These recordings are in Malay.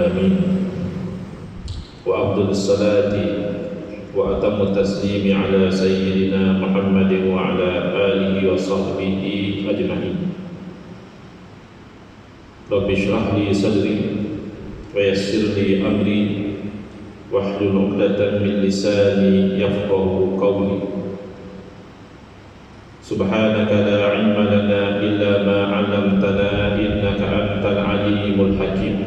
العالمين وأفضل الصلاة وأتم التسليم على سيدنا محمد وعلى آله وصحبه أجمعين. رب اشرح لي صدري ويسر لي أمري واحلل عقدة من لساني يفقه قولي. سبحانك لا علم لنا إلا ما علمتنا إنك أنت العليم الحكيم.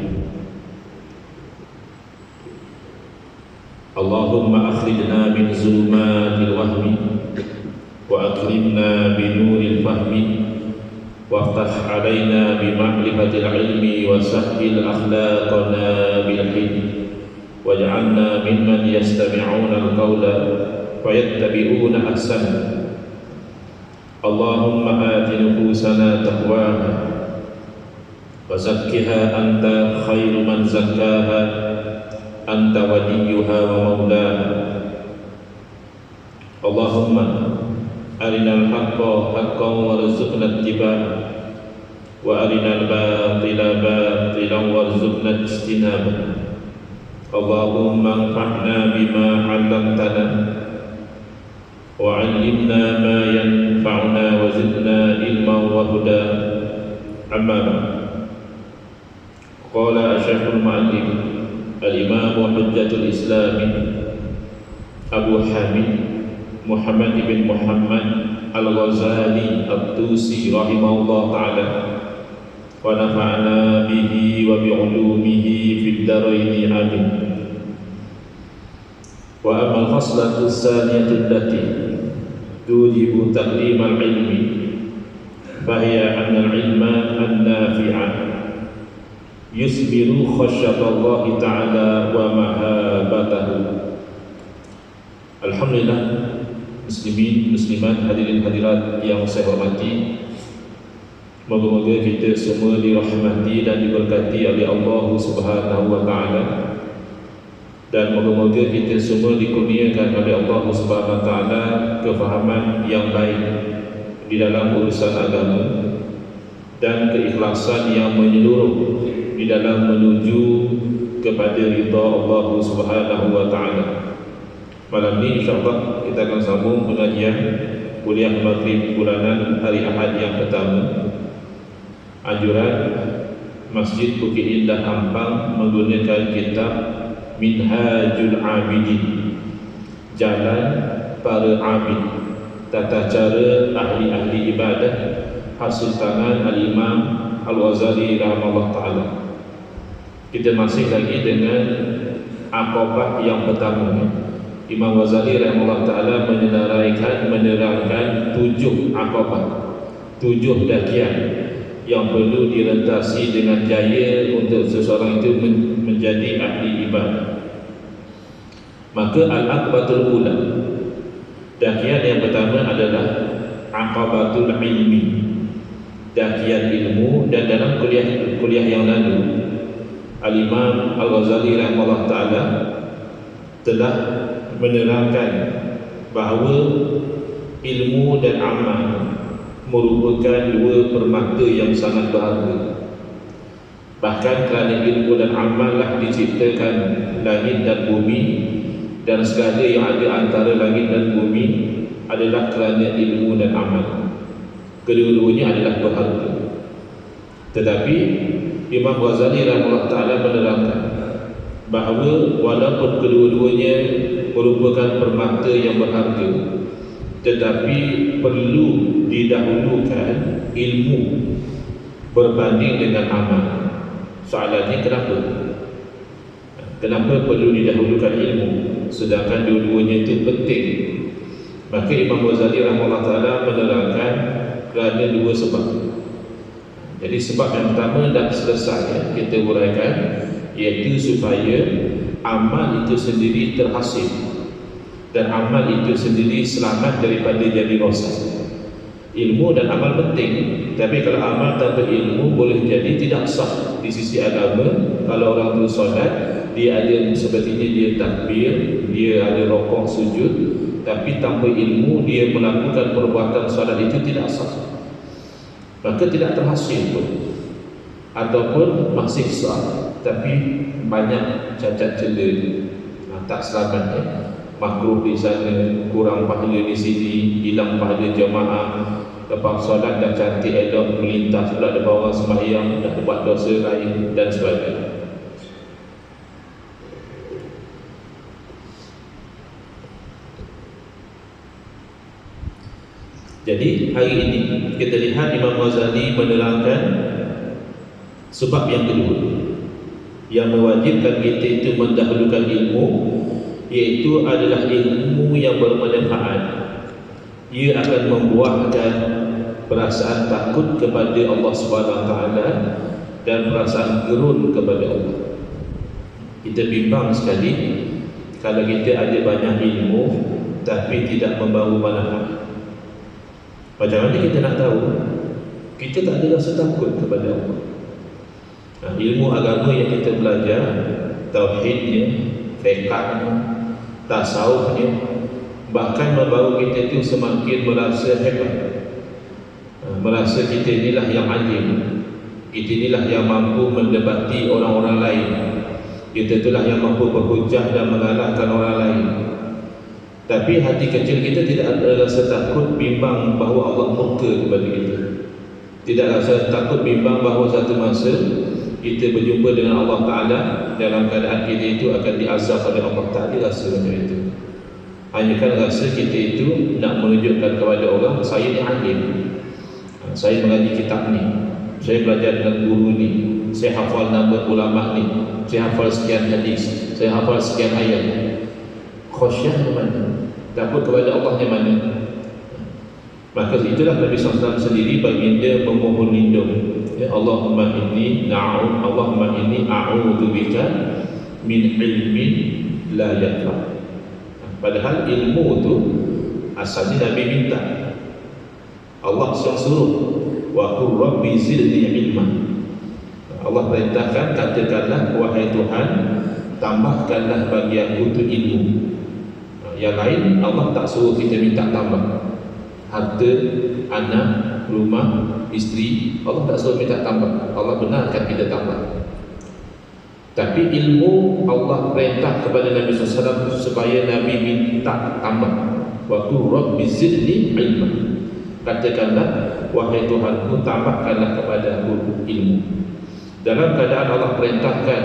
اللهم أخرجنا من ظلمات الوهم وأكرمنا بنور الفهم وافتح علينا بمعرفة العلم وسهل أخلاقنا بالحلم واجعلنا ممن يستمعون القول ويتبعون أحسنه. اللهم آت نفوسنا تقواها وزكها أنت خير من زكاها أنت وليها ومولاها. اللهم أرنا الحق حقا وارزقنا اتباعه وأرنا الباطل باطلا وارزقنا اجتنابه. اللهم انفعنا بما علمتنا وعلمنا ما ينفعنا وزدنا علما وهدى. أما بعد، قال الشيخ المؤلف الإمام حجة الإسلام أبو حامد محمد بن محمد الغزالي الطوسي رحمه الله تعالى ونفعنا به وبعلومه في الدارين آمين. وأما الخصلة الثانية التي توجب تقديم العلم فهي أن العلم النافع يثمر خشية الله تعالى ومهابته. Alhamdulillah, muslimin, muslimat, hadirin hadirat yang saya hormati, moga-moga kita semua dirahmati dan diberkati oleh Allah Subhanahu wa taala, dan moga-moga kita semua dikurniakan oleh Allah Subhanahu wa taala kefahaman yang baik di dalam urusan agama dan keikhlasan yang menyeluruh di dalam menuju kepada ridha Allah Subhanahu wa taala. Malam ini insyaAllah kita akan sambung pengajian kuliah maghrib bulanan hari Ahad yang pertama. Anjuran Masjid Bukit Indah Ampang menggunakan kitab Minhajul Abidin, Jalan Para Abid, Tata Cara Ahli-Ahli Ibadah, hasil tangan Al-Imam Al-Ghazali rahimahullah ta'ala. Kita masih lagi dengan Aqabah yang pertama. Imam Ghazali rahimahullah ta'ala menerangkan 7 Aqabah, 7 dakian yang perlu direntasi dengan jaya untuk seseorang itu menjadi ahli ibadah. Maka al-aqbatul ula, dakian yang pertama adalah aqabatul ilmi, dakian ilmu. Dan dalam kuliah yang lalu Al-Imam Al-Ghazali rahimahullah ta'ala telah menerangkan bahawa ilmu dan amal merupakan 2 permata yang sangat berharga. Bahkan kerana ilmu dan amal lah diciptakan langit dan bumi, dan segala yang ada antara langit dan bumi adalah kerana ilmu dan amal. Kedua-duanya adalah berharga. Tetapi Imam Ghazali rahimahullah ta'ala menerangkan bahawa walaupun kedua-duanya merupakan permata yang berharga, tetapi perlu didahulukan ilmu berbanding dengan amal. Soalannya kenapa? Kenapa perlu didahulukan ilmu sedangkan dua-duanya itu penting? Maka Imam Ghazali rahimahullah ta'ala menerangkan kerana 2 sebab. Jadi sebab yang pertama dah selesai kita uraikan, iaitu supaya amal itu sendiri terhasil dan amal itu sendiri selamat daripada jadi rosak. Ilmu dan amal penting, tapi kalau amal tanpa ilmu boleh jadi tidak sah di sisi agama. Kalau orang tu solat, dia ada sepertinya dia takbir, dia ada rokok sujud, tapi tanpa ilmu dia melakukan perbuatan solat itu tidak sah, maka tidak terhasil pun, ataupun masih sah tapi banyak cacat celah, tak selamat makruh di sana, kurang pahala di sini, hilang pahala jemaah. Lepas solat dah cantik elok, melintas pula depan orang sembahyang, dah buat dosa lain dan sebagainya. Jadi hari ini kita lihat Imam Ghazali menerangkan sebab yang kedua yang mewajibkan kita itu mendahulukan ilmu, iaitu adalah ilmu yang bermanfaat. Ia akan membuahkan perasaan takut kepada Allah SWT dan perasaan gerun kepada Allah. Kita bimbang sekali kalau kita ada banyak ilmu tapi tidak membawa manfaat. Macam mana kita nak tahu? Kita tak ada rasa takut kepada Allah. Ilmu agama yang kita belajar, tauhidnya, fiqhnya, tasawufnya, bahkan membawa kita itu semakin merasa hebat, merasa kita inilah yang alim, kita inilah yang mampu mendebati orang-orang lain, kita itulah yang mampu berhujah dan mengalahkan orang lain. Tapi hati kecil kita tidak ada rasa takut bimbang bahawa Allah murka kepada kita, tidak rasa takut bimbang bahawa satu masa kita berjumpa dengan Allah Ta'ala dalam keadaan kita itu akan diazab oleh Allah Ta'ala. Rasa macam itu hanya kan rasa kita itu nak menunjukkan kepada orang, saya ni alim, saya mengaji kitab ni, saya belajar dengan guru ni, saya hafal nama ulama ni, saya hafal sekian hadis, saya hafal sekian ayat. Khasyah di mana? Takut kepada Allah di mana? Maka itulah Nabi SAW sendiri baginda memohon lindung, ya, Allahumma inni a'udzu bika min ilmin la yanfa'. Padahal ilmu tu asalnya Nabi minta, Allah yang suruh, wa qur rabbi zidni ilma. Allah perintahkan, katakanlah wahai Tuhan, tambahkanlah bagi aku tu ilmu. Yang lain Allah tak suruh kita minta tambah. Harta, anak, rumah, isteri, Allah tak suruh minta tambah. Allah benarkan kita tambah. Tapi ilmu Allah perintah kepada Nabi SAW supaya Nabi minta tambah. Waktu Rabbi zidni ilma, katakanlah wahai Tuhanku, tambahkanlah kepada aku ilmu. Dalam keadaan Allah perintahkan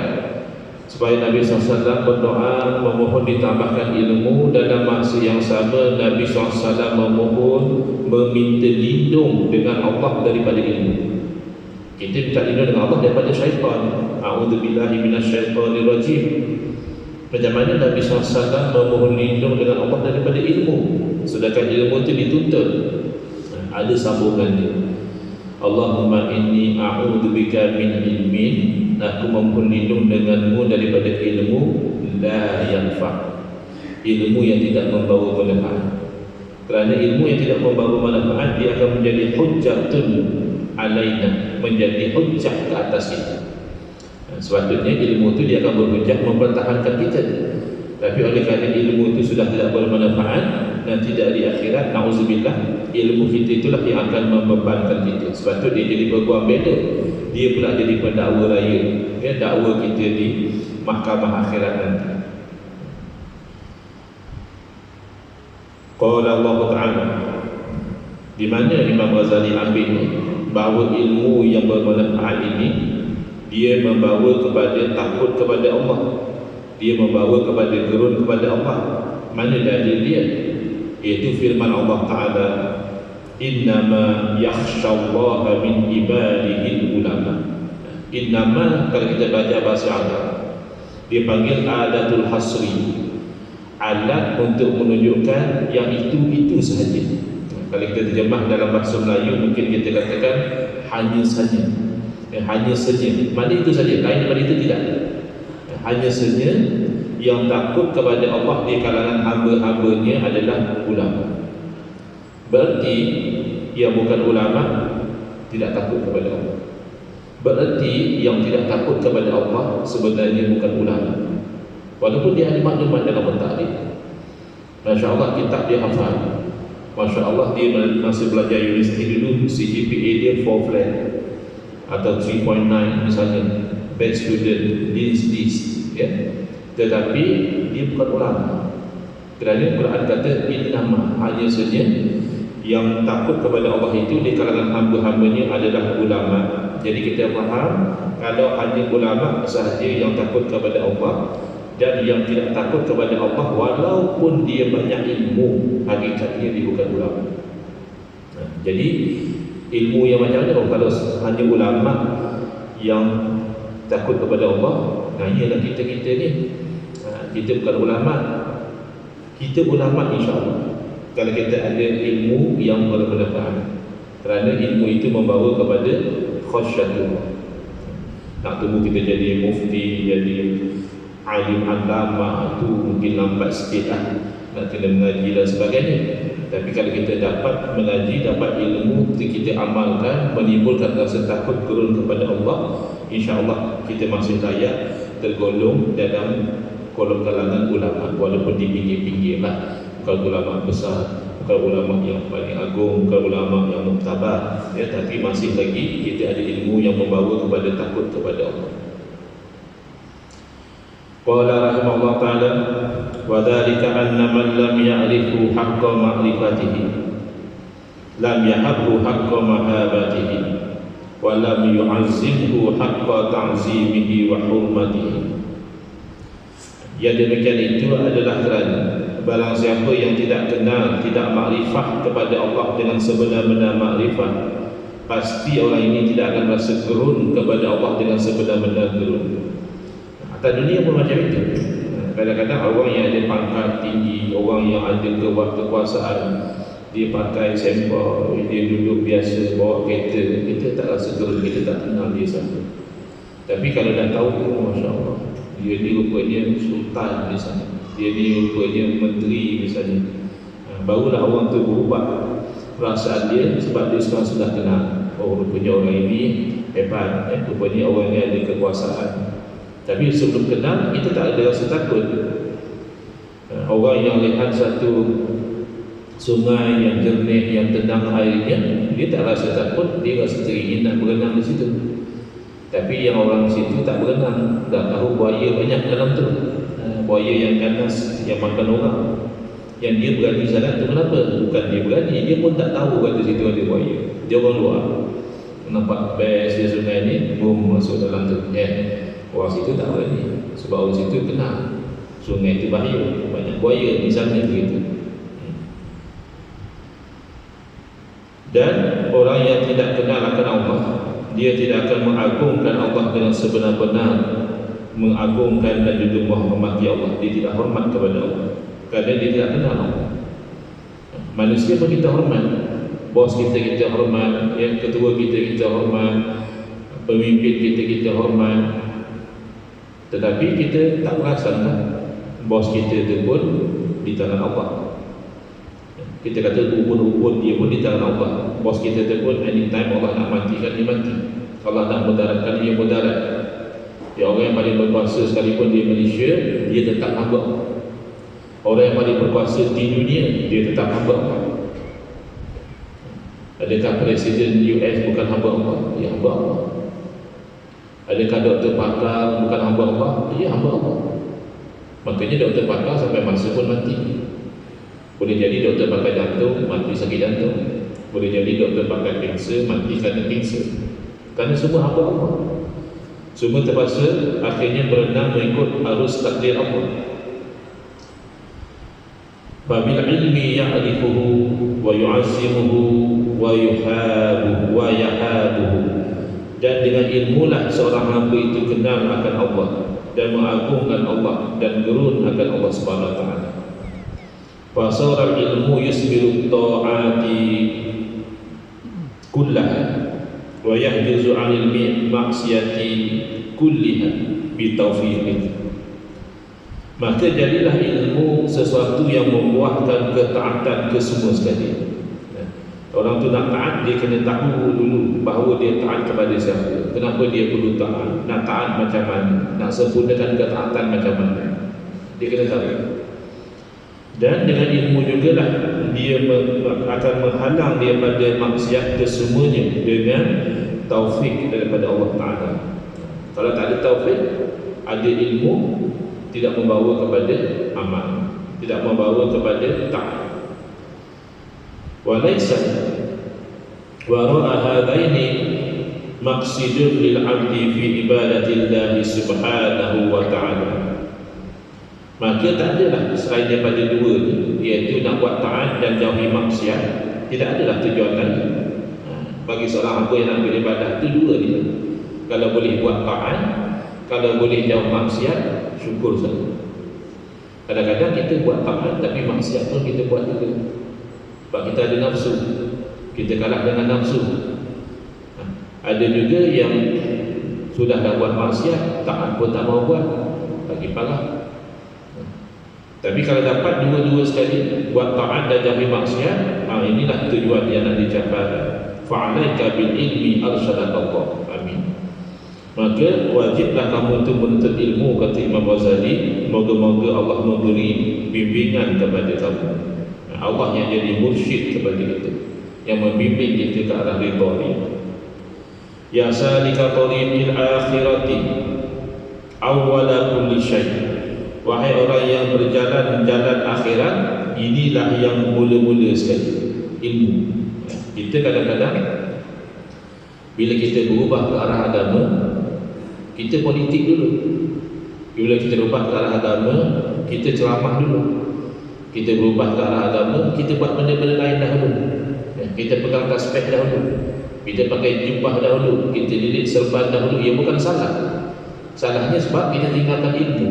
supaya Nabi SAW berdoa memohon ditambahkan ilmu, dalam masa yang sama Nabi SAW memohon meminta lindung dengan Allah daripada ilmu. Kita minta lindung dengan Allah daripada syaitan. A'udzubillahi minasyaitonirrajim. Macam mana Nabi SAW memohon lindung dengan Allah daripada ilmu, sedangkan ilmu itu dituntut? Ada sambungannya. Allahumma inni a'udzubika min ilmin, aku memohon lindung denganmu daripada ilmu la yanfa', ilmu yang tidak membawa manfaat. Kerana ilmu yang tidak membawa manfaat, dia akan menjadi hujjatun alaina, menjadi hujjah ke atas kita. Sepatutnya ilmu itu dia akan berhujjah mempertahankan kita. Tapi oleh kerana ilmu itu sudah tidak bermanfaat, nanti di akhirat, na'udzubillah, ilmu kita itulah yang akan membebankan kita. Sepatutnya dia jadi berbuang beda, dia pula jadi pendakwa raya, ya, dakwa kita di mahkamah akhirat nanti. Qala Allah Ta'ala, di mana Imam Ghazali ambil bahawa ilmu yang bermanfaat ini dia membawa kepada takut kepada Allah, dia membawa kepada gerun kepada Allah. Mana dalil dia? Iaitu firman Allah Ta'ala, innama yakhshallaha min ibadihil ulama. Innama, kalau kita baca bahasa Arab, dia panggil adatul hasri, alat untuk menunjukkan yang itu sahaja. Kalau kita terjemah dalam bahasa Melayu, mungkin kita katakan hanya saja, hanya saja. Mana itu saja, lain daripada itu tidak. Hanya saja yang takut kepada Allah di kalangan hamba-hambanya adalah ulama. Berarti yang bukan ulama tidak takut kepada Allah. Berarti yang tidak takut kepada Allah sebenarnya bukan ulama, walaupun dia ada maklumat dalam otak dia. Masya Allah, kitab dia hafal, Masya Allah, dia masih belajar universiti dulu, CGPA dia 4 flat atau 3.9 misalnya. best student, this, ya. Tetapi dia bukan ulama. Kerana Quran kata innama, hanya saja yang takut kepada Allah itu di kalangan hamba-hambanya adalah ulama. Jadi kita faham kalau hanya ulama sahaja yang takut kepada Allah, dan yang tidak takut kepada Allah walaupun dia banyak ilmu, hakikatnya dia bukan ulama. Jadi ilmu yang macam mana kalau hanya ulama yang takut kepada Allah? Nanyalah kita ni, kita bukan ulama. Kita ulama insya-Allah kalau kita ada ilmu yang bermanfaat, kerana ilmu itu membawa kepada khasyatullah. Nak tunggu kita jadi mufti, jadi alim alama, itu mungkin lambat sikit lah, nak kena mengaji dan sebagainya. Tapi kalau kita dapat mengaji, dapat ilmu, kita amalkan, menimbulkan rasa takut turun kepada Allah, insya-Allah kita masih layak tergolong dalam kolom kalangan ulama, walaupun di pinggir-pinggir lah. Bukan ulama besar, bukan ulama yang paling agung, bukan ulama yang muktabar, ya, tapi masih lagi kita ada ilmu yang membawa kepada takut kepada Allah. Qala rahimahullah ta'ala, wa dhalika anna man lam ya'rifu haqqa ma'rifatihi lam yahabbu haqqa mahabatihi wa lam yu'azzimhu haqqa ta'zimihi wa hurmatihi. Yang demikian itu adalah kerana barang siapa yang tidak kenal, tidak makrifah kepada Allah dengan sebenar-benar makrifah, pasti orang ini tidak akan rasa gerun kepada Allah dengan sebenar-benar gerun. Atas dunia pun macam itu. Kadang-kadang orang yang ada pangkat tinggi, orang yang ada kekuasaan, dia pakai sempor, dia duduk biasa, bawa kereta, kita tak rasa gerun, kita tak kenal dia siapa. Tapi kalau dah tahu, Masya Allah, dia ni rupanya sultan misalnya, dia ni rupanya menteri misalnya, barulah orang tu berubah perasaan dia, sebab dia sekarang sudah kenal, oh rupanya orang ini hebat, rupanya orang ini ada kekuasaan. Tapi sebelum kenal, kita tak ada rasa takut. Orang yang lihat satu sungai yang jernih, yang tenang airnya, dia tak rasa takut, dia rasa teringin nak berenang di situ. Tapi yang orang situ tak berenang, dah tahu buaya banyak dalam tu, buaya yang ganas, yang makan orang. Yang dia berani sana tu kenapa? Bukan dia berani, dia pun tak tahu kat situ ada buaya. Dia orang luar, nampak best dia sungai ni, boom, masuk dalam tu. Orang situ tak berani, sebab orang situ kenal sungai itu bahaya, banyak buaya di sana begitu. Dan orang yang tidak kenal akan Allah, dia tidak akan mengagungkan Allah dengan sebenar-benar mengagungkan dan juga menghormati Allah. Dia tidak hormat kepada Allah kerana dia tidak kenal Allah. Manusia pun kita hormat, bos kita hormat, yang ketua kita hormat, pemimpin kita hormat. Tetapi kita tak perasan bos kita itu pun di tangan Allah. Kita kata ubun-ubun, dia pun di tangan Allah. Bos kita itu pun anytime Allah nak matikan, dia mati. Allah nak mudaratkan, dia mudarat. Ya, orang yang paling berkuasa sekalipun di Malaysia, dia tetap hamba. Orang yang paling berkuasa di dunia, dia tetap hamba. Adakah Presiden US bukan hamba Allah? Dia hamba Allah. Adakah doktor pakar bukan hamba Allah? Dia hamba Allah. Makanya doktor pakar sampai masa pun mati. Boleh jadi doktor pakai jantung, mati sakit jantung. Boleh jadi doktor pakai kanser, mati kerana kanser. Kerana semua hamba Allah. Semua terpaksa akhirnya berenang mengikut arus takdir Allah. Fabil ilmi ya'rifuhu wa yu'azzimuhu wa yuhabuhu wa yahabuhu. Dan dengan ilmulah seorang hamba itu kenal akan Allah dan mengagungkan Allah dan gerun akan Allah Subhanahu wa taala. Fasara ilmu yusbiru ta'ati kullaha wa yahjuzu 'anil ma'siyati kulliha bi taufiqih. Maka jadilah ilmu sesuatu yang membuahkan ketaatan ke semua sekali. Orang tu nak taat, dia kena tahu dulu bahawa dia taat kepada siapa, kenapa dia perlu taat, nak taat macam mana, nak sempurnakan ketaatan macam mana, dia kena tahu. Dan dengan ilmu jugalah dia akan menghalang dia pada maksiat kesemuanya dengan taufik daripada Allah Ta'ala. Kalau tak ada taufik, ada ilmu tidak membawa kepada amal, tidak membawa kepada taat. Walaysa wara'a hadaini maqsidun lil 'abdi fi ibadatillah subhanahu wa ta'ala. Maka tak adalah selain daripada dua ni, iaitu nak buat taat dan jauhi maksiat, tidak adalah tujuan lain. Bagi seorang hamba yang nak beribadah itu dua ni. Kalau boleh buat taat, kalau boleh jauh maksiat, syukur saja. Kadang-kadang kita buat taat tapi maksiat pun kita buat juga. Sebab kita ada nafsu, kita kalah dengan nafsu. Ada juga yang sudah dah buat maksiat, taat pun tak mau buat, bagi pahala. Tapi kalau dapat dua-dua sekali, buat taat dan jauhi maksiat, inilah tujuan yang nak dicapai. Fa'alaika bil ilmi arsyadakallah. Amin. Maka wajiblah kamu itu menuntut ilmu, kata Imam Ghazali. Moga-moga Allah memberi bimbingan kepada kamu. Allah yang jadi mursyid kepada kita, yang membimbing kita ke arah ridha Dia. Ya salika tariqil akhirati awwala kulli syai'. Wahai orang yang berjalan jalan akhirat, inilah yang mula-mula sekali, ilmu. Kita kadang-kadang bila kita berubah ke arah agama, kita politik dulu. Bila kita berubah ke arah agama, kita ceramah dulu. Kita berubah ke arah agama, kita buat benda-benda lain dahulu. Kita pegang tasbih dahulu, kita pakai jubah dahulu, kita lilit serban dahulu. Ia bukan salah. Salahnya sebab kita tinggalkan ilmu.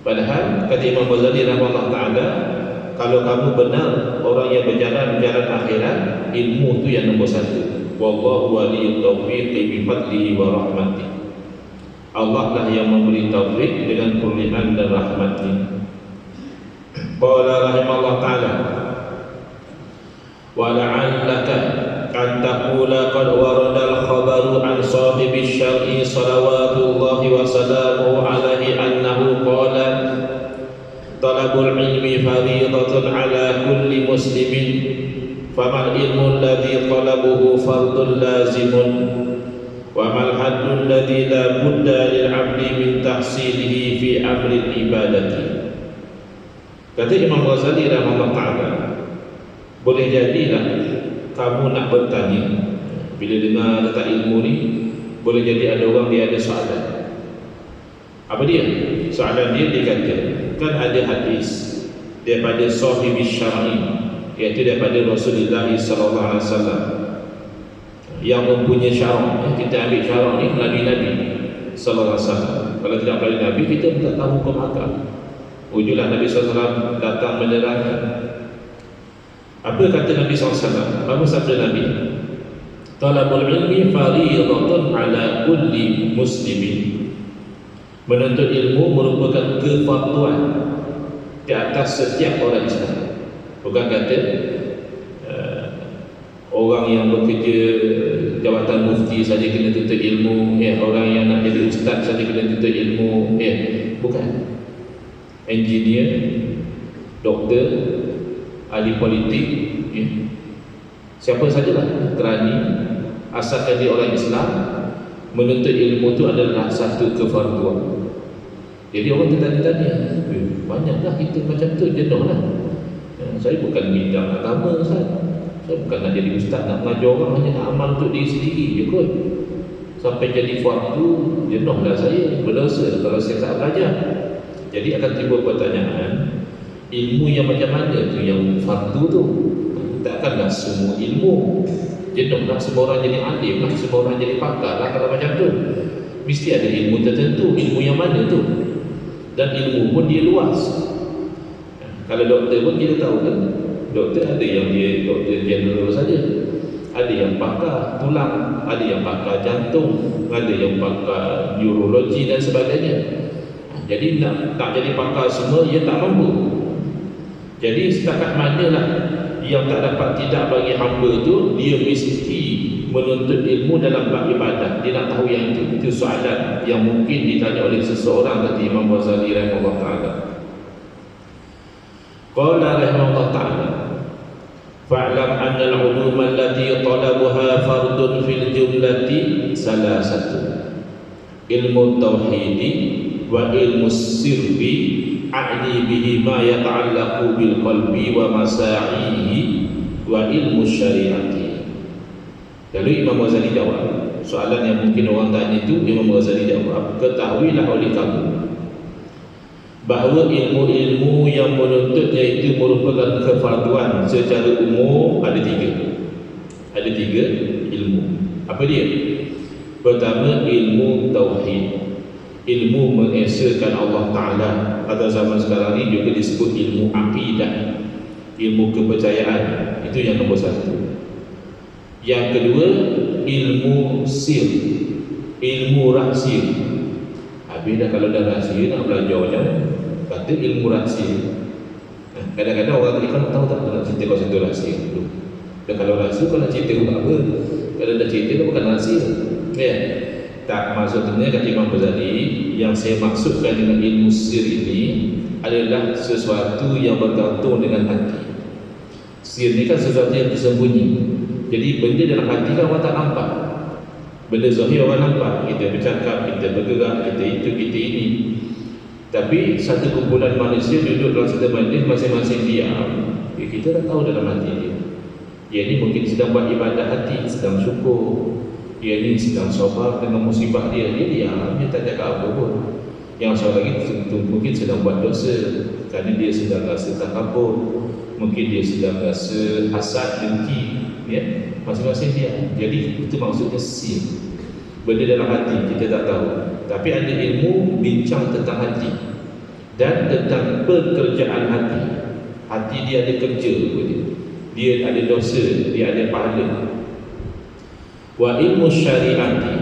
Padahal kata Imam Ghazali rahimahullah ta'ala, kalau kamu benar orang yang berjalan jalan akhirat, ilmu tu yang nombor satu. Wallahu waliyut taufiqi bi fadlihi wa rahmatihi. Allah lah yang memberi taufik dengan kurniaan dan rahmatnya. Qala rahimahullah ta'ala, wa la'allaka an taqula qad warada al-khabaru an sahibi syar'i salawatullahi wa salamuhu alaihi annahu qala talabul ilmi fariidatun ala kulli muslimin famal ilmu alladhi talabuhu fardun lazimun wa mal haddul ladzi la budda lil 'abdi min tahsilihi fi amri ibadati. Kata Imam Ghazali rahimahullah ta'ala, boleh jadilah kamu nak bertanya bila dengar tentang ilmu ni, boleh jadi ada orang dia ada soalan. Apa dia? Soalan dia kata, kan ada hadis daripada sahibi syar'i, iaitu daripada Rasulullah sallallahu alaihi wasallam yang mempunyai syarak. Kita ambil syarak ni Nabi-Nabi sallallahu alaihi wasallam. Kalau tidak melalui Nabi, kita tak tahu hukum akal. Wujudlah Nabi sallallahu alaihi wasallam datang menerangkan. Apa kata Nabi SAW? Apa sabda Nabi? Talabul ilmi fariidatun ala kulli muslimin. Menuntut ilmu merupakan kefarduan di atas setiap orang Islam. Bukan kata orang yang bekerja jawatan mufti saja kena tuntut ilmu, orang yang nak jadi ustaz saja kena tuntut ilmu. Bukan. Engineer, doktor, ahli politik, siapa sajalah kerani, asalkan dia orang Islam, menuntut ilmu itu adalah satu kefarduan. Jadi orang tertanya-tanya, banyaklah kita macam tu, jenuhlah. Saya bukan bidang agama, Ustaz. Saya bukan nak jadi ustaz, nak mengajar orang, hanya nak amal untuk diri sendiri je kot. Sampai jadi fardu, jenuhlah saya, berdosa kalau saya tak belajar. Jadi akan timbul pertanyaan, ilmu yang macam mana tu yang fardu tu? Takkanlah semua ilmu. Jenuhlah semua orang jadi alim lah, semua orang jadi pakar lah kalau macam tu. Mesti ada ilmu tertentu. Ilmu yang mana tu? Dan ilmu pun dia luas. Kalau doktor pun kita tahu kan, doktor ada yang dia doktor general saja, ada yang pakar tulang, ada yang pakar jantung, ada yang pakar neurologi dan sebagainya. Jadi nak jadi pakar semua, ia tak mampu. Jadi setakat manalah yang tak dapat tidak bagi hamba tu, dia mesti menuntut ilmu dalam bab ibadah. Dia nak tahu yang itu. Itu soalan yang mungkin ditanya oleh seseorang, kata Imam Ghazali rahimahullah ta'ala. Qala rahimahullah ta'ala, fa'lam anna al-ulum allati talabuha fardun fil jumlati salasatu. ilmu tauhidi wa ilmu sirri a'ni bihi ma yata'allaqu bil qalbi wa masa'ihi wa ilmu syariati. Lalu Imam Ghazali jawab soalan yang mungkin orang tanya itu. Imam Ghazali jawab, ketahuilah oleh kamu bahawa ilmu-ilmu yang menuntutnya itu merupakan kefarduan secara umum. Ada tiga ilmu. Apa dia? Pertama, ilmu tauhid, ilmu mengesakan Allah Ta'ala. Pada zaman sekarang ini juga disebut ilmu akidah, ilmu kepercayaan. Itu yang nombor satu. Yang kedua, ilmu sir, ilmu rahsia. Habis dah, kalau dah rahsia nak belajar macam mana? Kata ilmu rahsia. Kadang-kadang orang ikan tahu tak nak cerita kau satu rahsia dulu. Dan kalau rahsia kau nak cerita apa? Kalau dah cerita tu bukan rahsia. Ya. Tak, maksudnya kata Imam Ghazali, yang saya maksudkan dengan ilmu sir ini adalah sesuatu yang bergantung dengan hati. Sir ni kan sesuatu yang tersembunyi. Jadi benda dalam hati kan orang tak nampak. Benda zahir orang nampak, kita bercakap, kita bergerak, kita itu, kita ini. Tapi satu kumpulan manusia duduk dalam satu majlis masing-masing diam, kita dah tahu dalam hati dia. Dia ni mungkin sedang buat ibadah hati, sedang syukur. Dia ni sedang sabar dengan musibah dia. Dia diam, dia tak cakap apa pun. Yang seorang lagi mungkin sedang buat dosa, kerana dia sedang rasa takabur, mungkin dia sedang rasa hasad, dengki, ya, masing-masing dia. Jadi itu maksudnya sir, benda dalam hati kita tak tahu. Tapi ada ilmu bincang tentang hati dan tentang pekerjaan hati. Hati dia ada kerja, dia ada dosa, dia ada pahala. Wa ilmu syariati,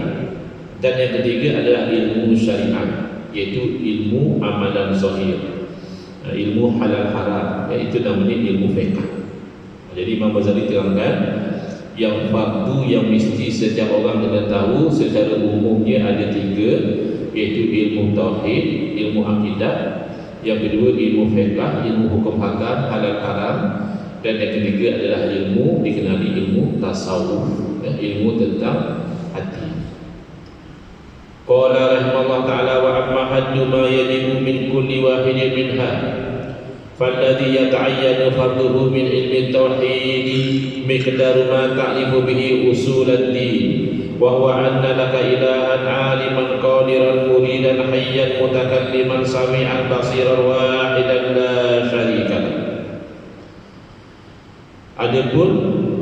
dan yang ketiga adalah ilmu syariat, iaitu ilmu amalan zahir, ilmu halal haram, iaitu namanya ilmu fiqh. Jadi Imam Ghazali terangkan yang fardu yang mesti setiap orang kena tahu secara umumnya ada tiga, iaitu ilmu tauhid, ilmu akidah, yang kedua ilmu fiqh, ilmu hukum hakam, halal haram, dan yang ketiga adalah ilmu dikenali ilmu tasawuf, ilmu tentang hati. Qala rahimahullah ta'ala wa amma haddu ma yajibu min kulli wahidin minha falladhi yata'ayyanu farduhu min ilmi tauhid miqdaru ma ta'rifu bihi usul ad-din wa huwa anna laka ilahan aliman qadiran muridan hayyan mutakalliman sami'an basiran wahidan la syarika lah. Adapun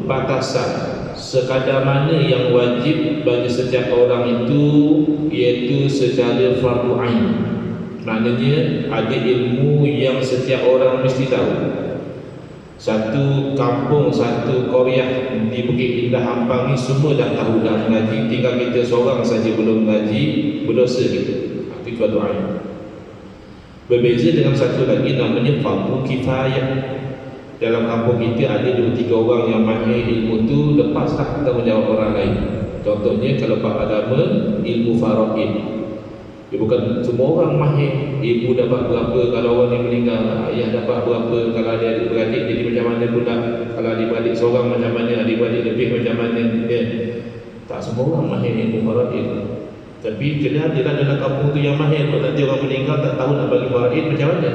batasan sekadar mana yang wajib bagi setiap orang itu, iaitu secara fardu ain. Maknanya ada ilmu yang setiap orang mesti tahu. Satu kampung, satu qaryah di Bukit Indah Ampang ni semua dah tahu, dah mengaji. Tinggal kita seorang saja belum mengaji, berdosa kita. Itu fardu ain. Berbeza dengan satu lagi namanya fardu kifayah. Dalam kampung kita ada 2-3 orang yang mahir ilmu tu, lepaslah tanggungjawab orang lain. Contohnya kalau bab agama, ilmu faraid. Dia bukan semua orang mahir. Ibu dapat berapa kalau orang ni meninggal, ayah dapat berapa kalau ada adik-beradik, jadi macam mana pula kalau adik-beradik seorang macam mana, adik-beradik lebih macam mana, ya. Tak semua orang mahir ilmu faraid. Tapi kena adalah dalam kampung tu yang mahir. Kalau nanti orang meninggal tak tahu nak bagi faraid macam mana.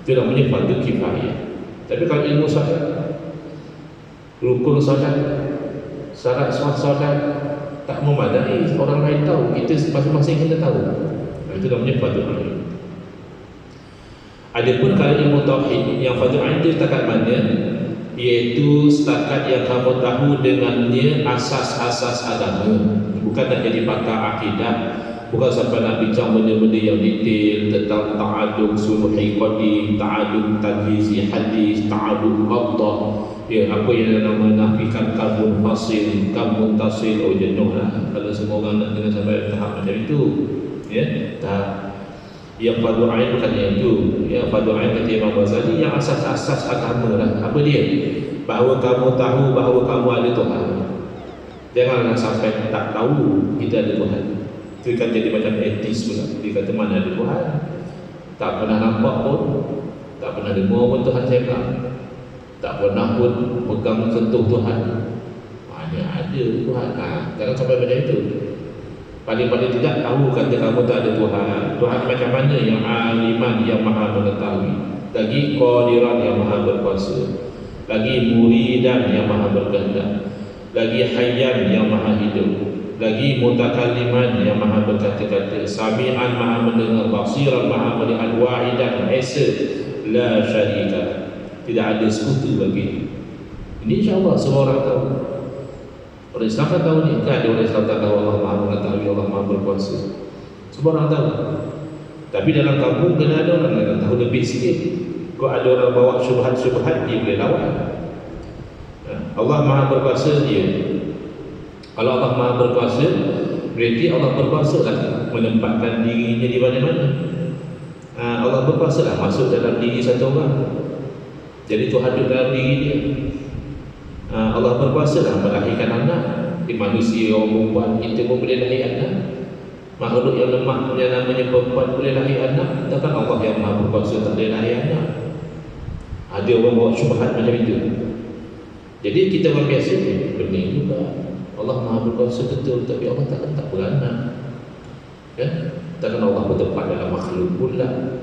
Itu namanya fardu kifayah. Tapi kalau ilmu solat, rukun solat, syarat solat tak memadai orang lain tahu, kita masing-masing kita tahu. Itu namanya fardu ain. Adapun kalau ilmu tauhid, yang fardu ain itu setakat mana? Iaitu setakat yang kamu tahu dengannya asas-asas agama. Bukan nak jadi pakar akidah, bukan sampai nak bincang benda-benda yang detail tentang ta'adud suluhi qadim, ta'adud tajwizi hadis, ta'adud qaddah, ya, apa yang nama nafikan kabun fasil, kabun tasil. Oh, jenuh lah kalau semua orang nak kena sampai tahap macam itu, ya. Tahap yang fardu ain bukan yang itu. Yang fardu ain kata Imam Ghazali yang asas-asas agama lah. Apa dia? Bahawa kamu tahu bahawa kamu ada Tuhan. Janganlah sampai tak tahu kita ada Tuhan. Itu kan jadi macam etis pula. Dia kata mana ada Tuhan, tak pernah nampak pun, tak pernah dengar pun Tuhan cakap, tak pernah pun pegang sentuh Tuhan. Mana ada Tuhan. Jangan sampai macam itu. Paling-paling tidak tahu kata kamu tak ada Tuhan. Tuhan macam mana? Yang aliman, yang maha mengetahui. Lagi qadiran, yang maha berkuasa. Lagi muridan, yang maha berkehendak. Lagi hayyan, yang maha hidup. Lagi mutakalliman, yang maha berkata-kata. Sami'an, maha mendengar. Basiran, maha melihat. Wahidan, esa, la syarika, tidak ada sekutu bagi. Ini insyaAllah semua orang tahu. Orang Islam kan tahu ni, kan ada orang Islam tak tahu Allah maha mengetahui, Allah maha berkuasa. Semua orang tahu. Tapi dalam kampung kena ada orang yang tahu lebih sikit. Kalau ada orang bawa syubhat-syubhat, dia boleh lawan. Allah maha berkuasa dia. Kalau Allah maha berkuasa, berarti Allah berkuasa lah menempatkan dirinya di mana-mana. Allah berkuasa lah masuk dalam diri satu orang. Jadi Tuhan duduk dalam diri dia. Allah berkuasa lah melahirkan anak. Di manusia, orang perempuan, kita pun boleh lahir anak. Makhluk yang lemah yang namanya perempuan boleh lahir anak. Takkan Allah yang maha berkuasa tak boleh lahir anak? Ada orang bawa syubhat macam itu. Jadi kita orang biasa benar juga. Allah maha berkuasa betul, tapi Allah tak beranak. Ya? Takkan Allah bertempat dalam makhluk pula.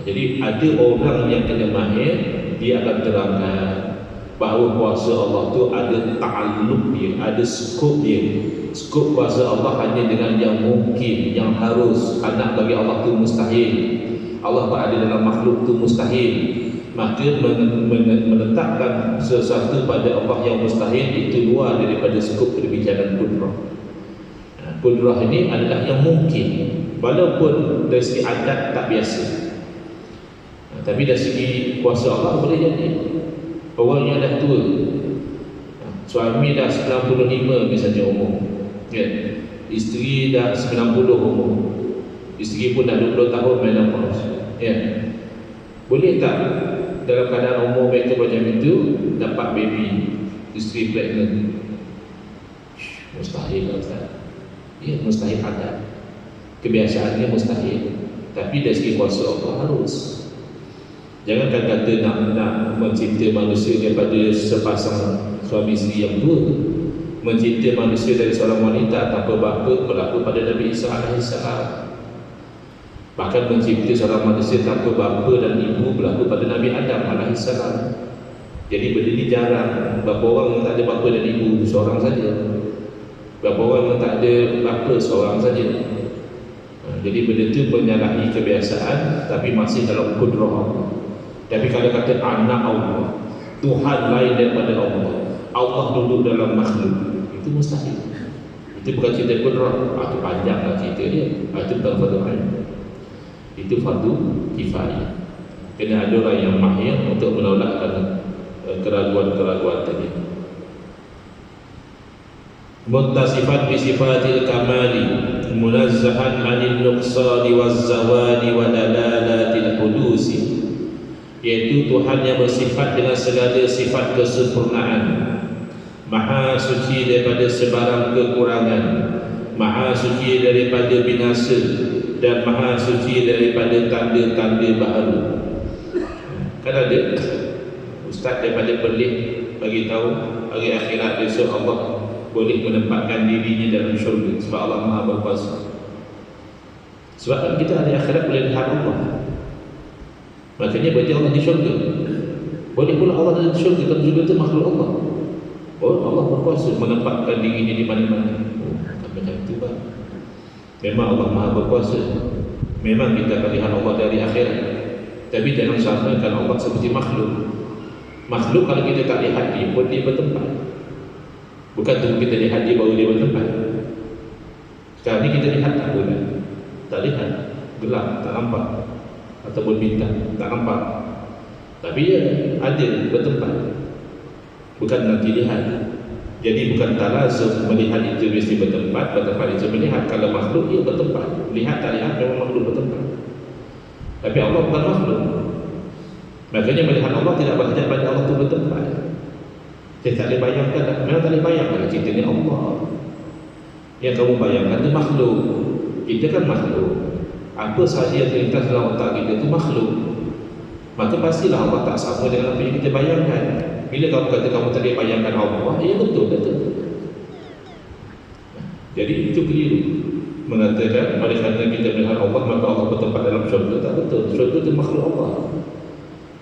Jadi ada orang yang kena mahir, dia akan terangkan bahawa kuasa Allah tu ada ta'alluq dia, ada skop dia. Skop kuasa Allah hanya dengan yang mungkin, yang harus. Anak bagi Allah tu mustahil. Allah berada dalam makhluk tu mustahil. Maka menetapkan sesuatu pada Allah yang mustahil itu luar daripada skop perbicaraan kudrah. Kudrah ini adalah yang mungkin, walaupun dari segi adat tak biasa. Tapi dari segi kuasa Allah boleh jadi. Orang yang dah tua, suami dah 95 misalnya umur, ya. Isteri dah 90 umur, isteri pun dah 20 tahun menopause, ya. Boleh tak dalam keadaan umur mereka macam itu dapat baby, isteri pregnant? Mustahil, Ustaz. Ya, mustahil adat. Kebiasaannya mustahil. Tapi dari segi kuasa Allah harus. Jangan kata nak mencipta manusia daripada sepasang suami isteri yang tua. Mencipta manusia dari seorang wanita tanpa bapa berlaku pada Nabi Isa AS. Bahkan mencipta seorang manusia tanpa bapa dan ibu berlaku pada Nabi Adam AS. Jadi benda ni jarang. Berapa orang yang tak ada bapa dan ibu? Seorang saja. Berapa orang yang tak ada bapa? Seorang saja. Jadi benda tu menyalahi kebiasaan, tapi masih dalam kudrah Allah. Tapi kalau kata anak Allah, Tuhan lain daripada Allah, Allah duduk dalam makhluk, itu mustahil. Itu bukan cerita kudrah. Itu panjanglah cerita dia. Itu bukan fardu ain. Itu fardu kifayah. Kena ada orang yang mahir untuk menolakkan keraguan-keraguan tadi. Muttasifat bi sifatil kamali, munazzahan 'anil nuqsani waz zawali wa dalalatil hudusi. Iaitu Tuhan yang bersifat dengan segala sifat kesempurnaan, maha suci daripada sebarang kekurangan, maha suci daripada binasa, dan maha suci daripada tanda-tanda baharu. Kan ada ustaz daripada Perlis bagi tahu hari akhirat besok Allah boleh menempatkan dirinya dalam syurga sebab Allah maha berkuasa. Sebab kita hari akhirat boleh lihat Allah. Makanya berarti Allah di syurga. Boleh pula Allah ada di syurga, kerana syurga itu makhluk Allah. Oh, Allah berkuasa menempatkan dirinya di mana-mana. Oh, macam itu bang. Memang Allah maha berkuasa. Memang kita akan lihat Allah dari akhirat. Tapi jangan samakan Allah seperti makhluk. Makhluk kalau kita tak lihat dia pun dia bertempat. Bukan tunggu kita lihat dia baru dia bertempat. Sekarang ni kita lihat tak bulan, tak lihat, gelap, tak nampak. Ataupun bintang, tak nampak. Tapi ya ada bertempat. Bukan nanti lihat. Jadi bukan talazum melihat itu mesti bertempat, bertempat itu melihat. Kalau makhluk ia bertempat, lihat tak lihat memang makhluk bertempat. Tapi Allah bukan makhluk. Makanya melihat Allah tidak berhajat pada Allah itu bertempat. Saya tak boleh bayangkan, memang tak boleh bayangkan cerita ni Allah. Yang kamu bayangkan itu makhluk. Kita kan makhluk. Apa sahaja yang terlintas dalam otak kita itu makhluk. Maka pastilah Allah tak sama dengan apa yang kita bayangkan. Bila kamu kata kamu tak boleh bayangkan Allah, ya betul. Jadi itu keliru. mengatakan oleh kerana kita melihat Allah maka Allah bertempat dalam syurga. Tak betul. Syurga itu makhluk Allah.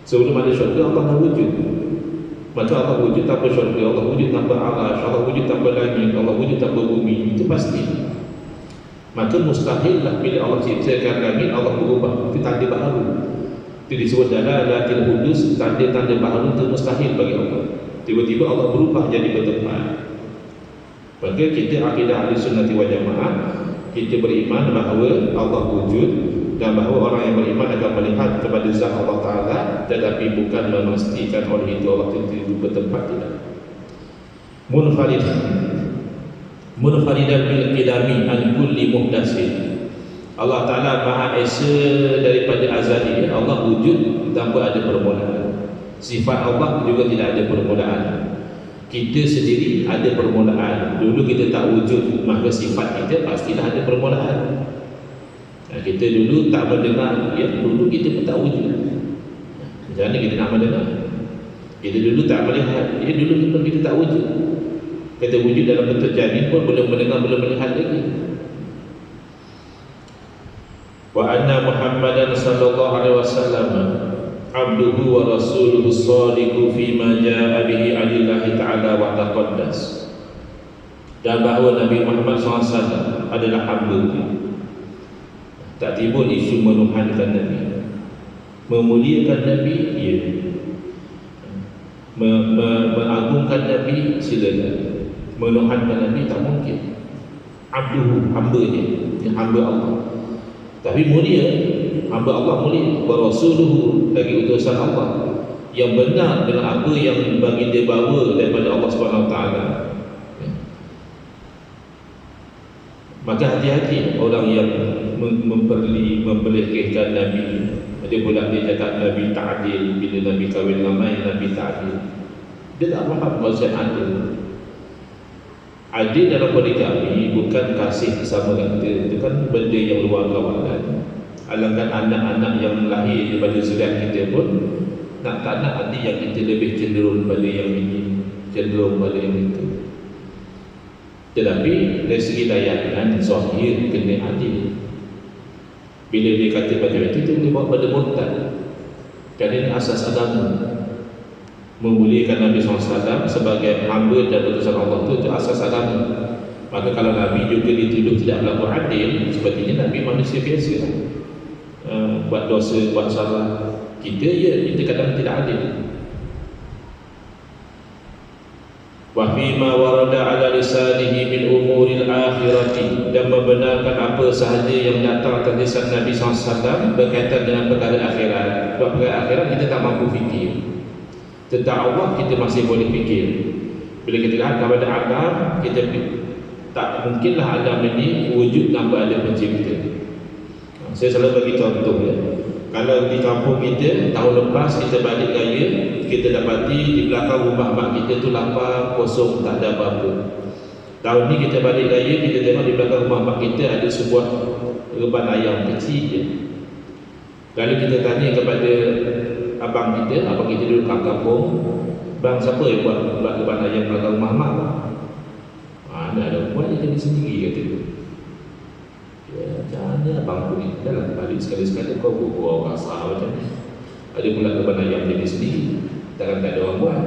Sebelum ada syurga Allah dah wujud. Maka Allah wujud tanpa syurga, Allah wujud tanpa arasy, Allah wujud tanpa langit, Allah wujud tanpa bumi. Itu pasti. Maka mustahillah bila Allah ciptakan langit Allah berubah. Itu tanda baharu. Itu disebut dalalatil hudus, tanda-tanda baharu itu mustahil bagi Allah. Tiba-tiba Allah berubah jadi bertempat. Maka kita akidah ahli sunnati wal jamaah, kita beriman bahawa Allah wujud dan bahawa orang yang beriman akan melihat kepada zat Allah Ta'ala, tetapi bukan memastikan oleh itu Allah itu bertempat, tidak. Munfaridan bil qidami an kulli muhdatsin. Allah Ta'ala Maha Esa daripada azali. Allah wujud tanpa ada permulaan. Sifat Allah juga tidak ada permulaan. Kita sendiri ada permulaan. Dulu kita tak wujud, maka sifat kita pastilah ada permulaan. Kita dulu tak mendengar, ya, dulu kita pun tak wujud. Macam mana kita nak mendengar? Kita dulu tak melihat, ya, dulu pun kita tak wujud. Kita wujud dalam bentuk janin pun belum mendengar, belum melihat lagi. Wa anna Muhammadan sallallahu alaihi wasallam abduhu wa rasuluhu shadiqu fima jaa bihi anillahi ta'ala wa taqaddas. Dan bahawa Nabi Muhammad SAW adalah hamba. Tak timbul isu menuhankan Nabi, memuliakan Nabi, ya, mengagungkan Nabi, silakan. Menuhankan Nabi tak mungkin. Abduhu, hamba-Nya, hamba Allah. Tapi mulia, hamba Allah mulia. Wa rasuluhu, lagi utusan Allah yang benar dengan apa yang bagi dia bawa daripada Allah Subhanahu Wa Taala. Maka hati-hati orang yang memperlekehkan Nabi. Dia pula dia cakap Nabi ta'adil. Bila Nabi kahwin ramai, Nabi ta'adil. Dia tak faham konsep adil. Adil dalam poligami bukan kasih sama rata. Itu kan benda yang luar kawalan. Alangkan anak-anak yang lahir daripada zuriat kita pun tak nak adil yang kita lebih cenderung pada yang ini, cenderung pada yang itu. Tetapi dari segi layanan zahir kena adil. Bila dia kata macam itu boleh bawa pada murtad. Kerana ini asas agama. Memuliakan Nabi SAW sebagai hamba dan utusan Allah itu asas agama. Maka kalau Nabi juga dituduh tidak berlaku adil, sepertinya Nabi manusia biasa, buat dosa, buat salah. Kita kadang tidak adil. Wa fima warada ala lisanihi min umuril akhirati, dan membenarkan apa sahaja yang datang atas lisan Nabi SAW berkaitan dengan perkara akhirat. Sebab perkara akhirat kita tak mampu fikir. Tentang Allah kita masih boleh fikir. Bila kita lihat kepada Adam, kita tak mungkinlah Adam ini wujud tanpa ada pencipta. Saya selalu bagi contoh, ya. Kalau di kampung kita tahun lepas kita balik raya, kita dapati di belakang rumah mak kita tu lapar, kosong, tak ada apa-apa. Tahun ni kita balik raya, kita tengok di belakang rumah mak kita ada sebuah reban ayam kecil je. Lalu kita tanya kepada abang kita dulu kat kampung, bang, siapa yang buat reban ayam belakang rumah mak? Ada buat je jadi sendiri, kata dia. Ya, macam mana abang pun ni? Dah lah balik sekali-sekali kau buat rasa macam ni. Ada pula reban ayam jadi sendiri, takkan tak ada orang buat.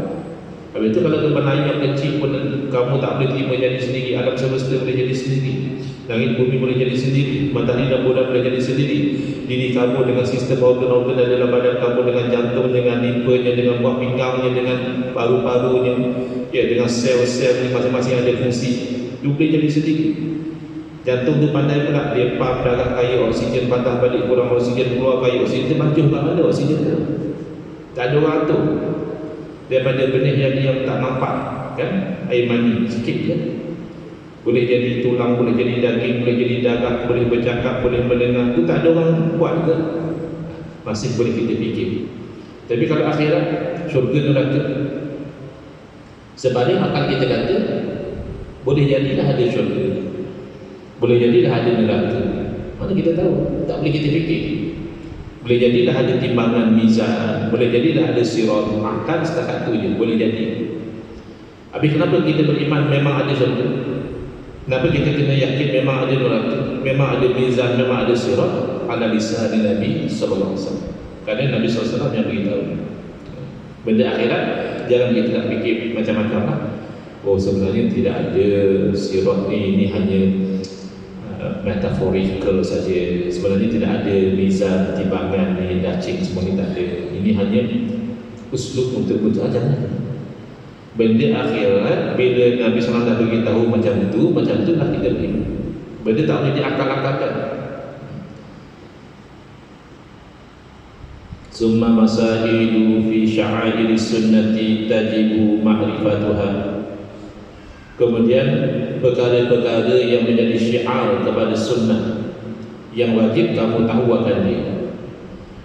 Habis itu kalau reban ayam kecil pun kamu tak boleh terima jadi sendiri, alam semesta boleh jadi sendiri, langit bumi boleh jadi sendiri, matahari dan bulan boleh jadi sendiri, diri kamu dengan sistem organ-organ dalam badan kamu, dengan jantung, dengan limpanya, dengan buah pinggangnya, dengan paru-parunya, ya, dengan sel-sel masing-masing ada fungsi, dia boleh jadi sendiri. Jantung tu pandai pula, dia pump darah kaya oksigen, patah balik kurang oksigen, keluar kaya oksigen, dia mancung kat mana oksigen tu? Tak ada orang tu. Daripada benih yang tak nampak, kan, air mani sikit je, boleh jadi tulang, boleh jadi daging, boleh jadi darah, boleh bercakap, boleh mendengar. Tu tak ada orang buat ke? Masih boleh kita fikir. Tapi kalau akhirat, syurga neraka, sebaliknya akal kita kata boleh jadilah ada syurga, boleh jadilah ada neraka. Mana kita tahu? Tak boleh kita fikir. Boleh jadilah ada timbangan mizan, boleh jadilah ada sirat. Akal setakat tu je boleh jadi. Habis kenapa kita beriman memang ada syurga? Kenapa kita kena yakin memang ada neraka, memang ada mizan, memang ada sirat ala lisan Nabi sallallahu alaihi wasallam. Kerana Nabi sallallahu alaihi wasallam yang beritahu. Benda akhirat jangan kita nak fikir macam-macam lah. Oh sebenarnya tidak ada sirat ni hanya metaforikal saja. Sebenarnya tidak ada mizan, timbangan ni, dacing, semua ni tak ada. Ini hanya uslub untuk berjalan. Benda akhirat bila Nabi SAW dah beritahu macam tu lah kita beri. Benda tak boleh diakal-akalkan. Summa masailu fi sya'airi sunnati tajibu ma'rifatuha. Kemudian perkara-perkara yang menjadi syiar kepada sunnah yang wajib kamu tahu akan dia.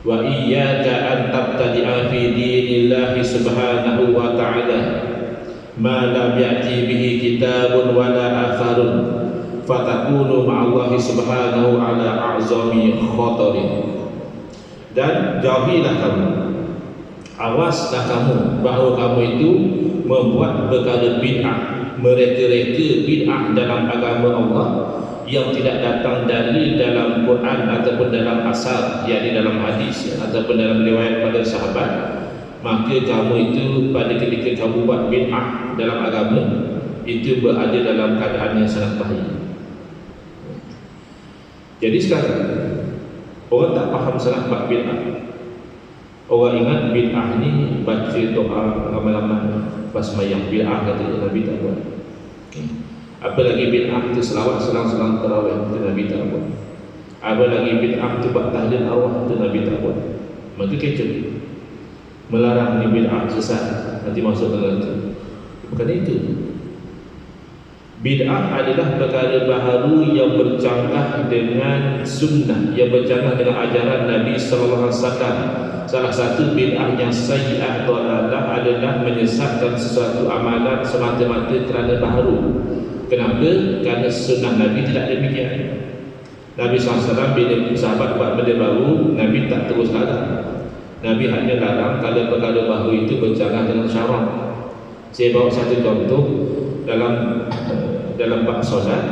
Wa iyyaka an tabtadi'a fi dinillahi subhanahu wa ta'ala ma lam ya'ti bihi kitabun wala atharun fatakunu ma'allahi subhanahu ala a'zami khatarin. Dan jauhilah kamu, awaslah kamu bahawa kamu itu membuat perkara bid'ah, mereka-reka bid'ah dalam agama Allah yang tidak datang dalil dalam Quran ataupun dalam asar, yakni dalam hadis ataupun dalam riwayat pada sahabat. Maka kamu itu pada ketika kamu buat bid'ah dalam agama itu berada dalam keadaan yang sangat bahaya. Jadi sekarang orang tak faham salah buat bid'ah. Orang ingat bid'ah ni baca doa ramai-ramai pas sembahyang. Bid'ah kata Nabi tak buat. Apa lagi bid'ah tu selawat selang-selang tarawih, tu Nabi tak buat. Apa lagi bid'ah tu buat tahlil arwah, tu Nabi tak buat. Maka kecoh. Melarang ni bid'ah sesat, nanti masuk ke neraka. Bukan itu. Bid'ah adalah perkara baharu yang bercanggah dengan sunnah, yang bercanggah dengan ajaran Nabi sallallahu alaihi wasallam. Salah satu bid'ah yang sayyi'ah dhalalah adalah menyesatkan sesuatu amalan semata-mata kerana baharu. Kenapa? Kerana sunnah Nabi tidak demikian. Nabi SAW bila sahabat buat benda baru, Nabi tak terus larang. Nabi hanya larang kalau perkara baru itu bercanggah dengan syarak. Saya bawa satu contoh dalam bab solat.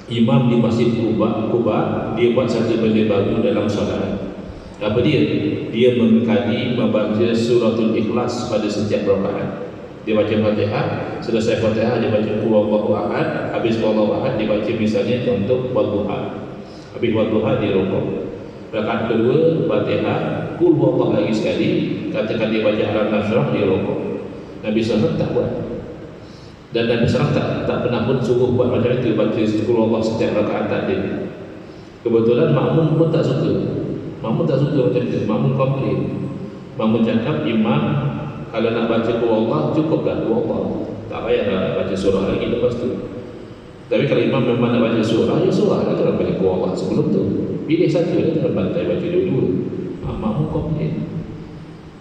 Imam di Masjid Quba dia buat satu benda baru dalam solat. Apa dia? Dia mengkaji membaca suratul Ikhlas pada setiap rakaat. Dia baca Fatihah, selesai Fatihah dia baca Qul huwallahu ahad, habis Qul huwallahu ahad dia baca misalnya contoh Wadduha. Habis Wadduha dia rukuk. Rakaat kedua Fatihah, Qul huwallahu lagi sekali, katakan dia baca Alam Nashrah, dia rukuk. Nabi SAW tak buat. Dan Nabi SAW tak pernah pun suruh buat macam itu, baca Qul huwallahu setiap rakaat tak ada. Kebetulan makmum pun tak suka. Makmum tak suka macam itu, makmum komplain. Makmum cakap imam kalau nak baca Qul huwallahu cukuplah Qul huwallahu. Tak payahlah baca surah lagi lepas tu. Tapi kalau imam memang nak baca surah, ya surah lah, jangan baca Qul huwallahu sebelum tu. Pilih satu je, jangan bantai baca dua-dua. Makmum komplain.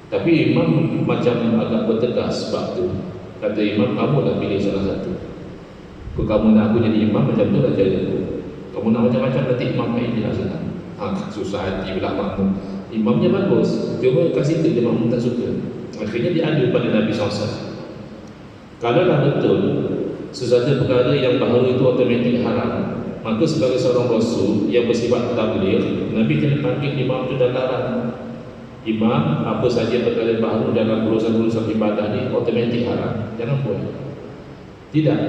Tapi imam macam agak bertegas sebab tu. Kata imam, kamu dah pilih salah satu. Kalau kamu nak aku jadi imam, macam tu lah cara aku. Kamu nak macam-macam, nanti imam main je lah senang. Susah hati pula makmum. Imamnya bagus, cuma kasih tu dia makmum tak suka. Akhirnya dia adu pada Nabi SAW. Kalau dah betul sesuatu perkara yang baharu itu otomatik haram, maka sebagai seorang rasul yang bersifat tabligh, Nabi kena panggil imam itu dan larang. Imam, apa saja perkara baharu dalam urusan-urusan ibadah ni otomatik haram, jangan buat. Tidak.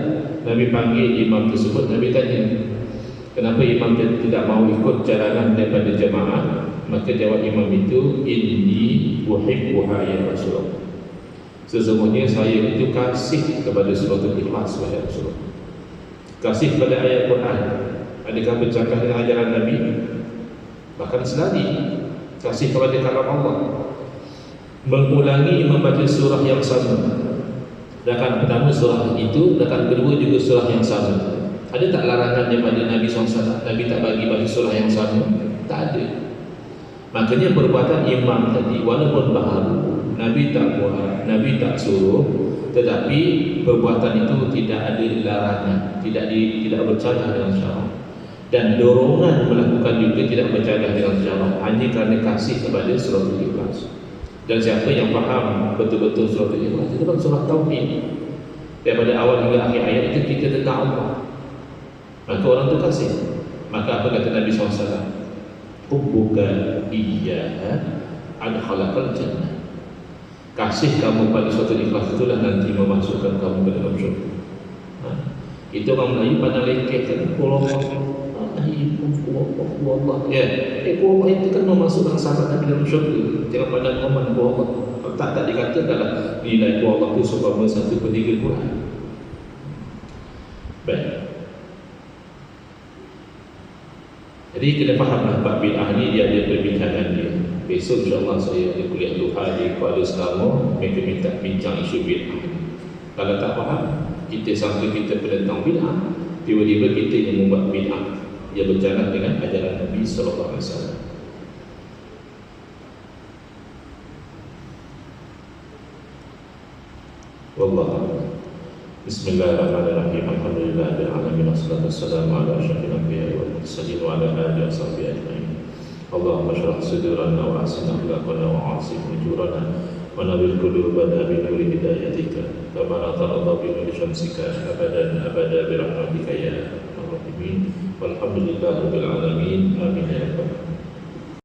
Nabi panggil imam tersebut, Nabi tanya, kenapa imam tidak mau ikut jalanan daripada jemaah? Maka jawab imam itu, inni uhibbuha ya Rasulullah. Sesungguhnya saya itu kasih kepada suratul Ikhlas wahai Rasulullah. Kasih kepada ayat Quran. Adakah bercakap dengan ajaran Nabi? Bahkan selagi kasih kepada kalam Allah. Mengulangi membaca surah yang sama. Rakaat pertama surah itu, rakaat kedua juga surah yang sama. Ada tak larangan daripada Nabi SAW? Nabi tak bagi baca surah yang sama? Tak ada. Makanya perbuatan imam tadi walaupun baharu, Nabi tak buat, Nabi tak suruh, tetapi perbuatan itu tidak ada larangan, tidak bercanggah dengan syarak. Dan dorongan melakukan juga tidak bercanggah dengan syarak, hanya kerana kasih kepada suratul Ikhlas. Dan siapa yang faham betul-betul suratul Ikhlas, itu kan surah tauhid. Daripada awal hingga akhir ayat itu kita tentang Allah. Maka orang tu kasih. Maka apa kata Nabi SAW? Hubbuka iyyaha adkhalakal jannah. Kasih kamu pada suatu ikhlas itulah nanti memasukkan kamu ke dalam syurga. Itu orang Melayu pandang lekeh kan, Allah ya, Allah itu kan memasukkan sahabat Nabi dalam syurga. Jangan pandang komen Allah. Tak dikatakanlah nilai Allah itu seumpama 1/3 Quran. Baik. Jadi kena fahamlah bab bid'ah ni dia ada perbincangan dia. Besok insya-Allah saya ada kuliah duha di Kuala Selangor, mereka minta bincang isu bid'ah ni. Kalau tak faham, kita sangka kita penentang bid'ah, tiba-tiba kita yang membuat bid'ah. Dia berjalan dengan ajaran Nabi sallallahu alaihi wasallam. Wallahu a'lam. Bismillahirrahmanirrahim. Alhamdulillahirabbil alamin wassalatu wassalamu ala asyrafil anbiya'i wal mursalin wa ala alihi washabbihi ajma'in. Allahumma shrah sudurana wa ahsin akhlaqana wa asif ujurana wa nawwir qulubana bi nuri hidayatika kama tarda bi nuri syamsika abadan abada bi rahmatika ya arhamar rahimin. Walhamdulillahirabbil alamin. Amin ya rabbal alamin.